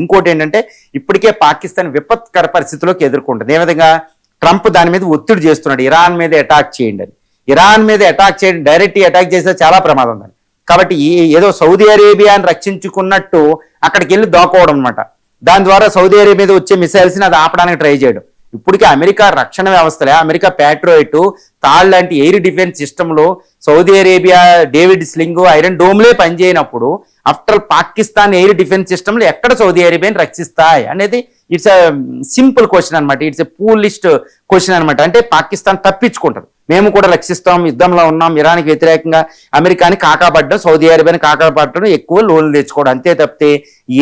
ఇంకోటి ఏంటంటే ఇప్పటికే పాకిస్తాన్ విపత్కర పరిస్థితిలోకి ఎదుర్కొంటుంది. ఏ విధంగా ట్రంప్ దాని మీద ఒత్తిడి చేస్తున్నాడు, ఇరాన్ మీద అటాక్ చేయండి అని. ఇరాన్ మీద అటాక్ చేయండి, డైరెక్ట్ అటాక్ చేస్తే చాలా ప్రమాదం దాన్ని. కాబట్టి ఏదో సౌదీ అరేబియాని రక్షించుకున్నట్టు అక్కడికి వెళ్ళి దోకోవడం అనమాట. దాని ద్వారా సౌదీ అరేబియా మీద వచ్చే మిసైల్స్ని అది ఆపడానికి ట్రై చేయడం. ఇప్పటికీ అమెరికా రక్షణ వ్యవస్థలే, అమెరికా ప్యాట్రోయిట్ తాళ్ లాంటి ఎయిర్ డిఫెన్స్ సిస్టంలో Saudi Arabia David Sling Iron డోమ్లే పనిచేయనప్పుడు ఆఫ్టర్ పాకిస్తాన్ ఎయిర్ డిఫెన్స్ సిస్టమ్లు ఎక్కడ సౌదీ అరేబియాని రక్షిస్తాయి అనేది ఇట్స్ ఎ సింపుల్ క్వశ్చన్ అనమాట. ఇట్స్ ఎ పూలిస్ట్ క్వశ్చన్ అనమాట. అంటే పాకిస్తాన్ తప్పించుకుంటుంది, మేము కూడా రక్షిస్తాం, యుద్ధంలో ఉన్నాం, ఇరాన్కి వ్యతిరేకంగా అమెరికాని కాకాపడడం, సౌదీ అరేబియాని కాకాపడడం, ఎక్కువ లోన్లు తెచ్చుకోవడం, అంతే తప్పితే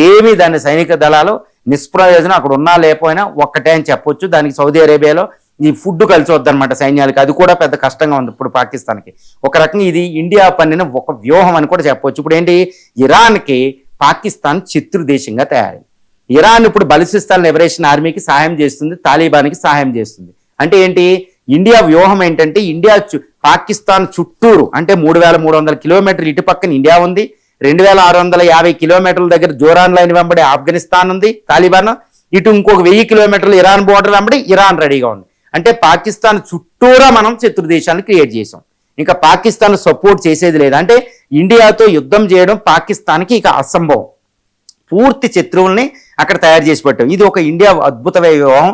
ఏమీ దాని సైనిక దళాలు నిష్ప్రయోజనం అక్కడ ఉన్నా లేకపోయినా ఒక్కటే అని చెప్పొచ్చు. దానికి సౌదీ అరేబియాలో ఈ ఫుడ్ కలిసి వద్దనమాట సైన్యాలకి, అది కూడా పెద్ద కష్టంగా ఉంది ఇప్పుడు పాకిస్తాన్కి. ఒక రకంగా ఇది ఇండియా పన్నిన ఒక వ్యూహం అని కూడా చెప్పొచ్చు. ఇప్పుడు ఏంటి, ఇరాన్కి పాకిస్తాన్ శత్రు దేశంగా తయారైంది. ఇరాన్ ఇప్పుడు బలిసిస్తాన్ లిబరేషన్ ఆర్మీకి సహాయం చేస్తుంది, తాలిబాన్కి సహాయం చేస్తుంది. అంటే ఏంటి, ఇండియా వ్యూహం ఏంటంటే ఇండియా పాకిస్తాన్ చుట్టూరు అంటే 3,300 కిలోమీటర్లు ఇటు పక్కన ఇండియా ఉంది, 2,650 కిలోమీటర్ల దగ్గర జోరాన్ లైన్ వెంబడి ఆఫ్ఘనిస్తాన్ ఉంది తాలిబాన్, ఇటు ఇంకొక 1000 కిలోమీటర్లు ఇరాన్ బోర్డర్ వెంబడి ఇరాన్ రెడీగా ఉంది. అంటే పాకిస్తాన్ చుట్టూరా మనం శత్రు దేశాన్ని క్రియేట్ చేసాం. ఇంకా పాకిస్తాన్ సపోర్ట్ చేసేది లేదు. అంటే ఇండియాతో యుద్ధం చేయడం పాకిస్తాన్కి ఇక అసంభవం. పూర్తి శత్రువుల్ని అక్కడ తయారు చేసి పెట్టాం. ఇది ఒక ఇండియా అద్భుతమైన వ్యూహం.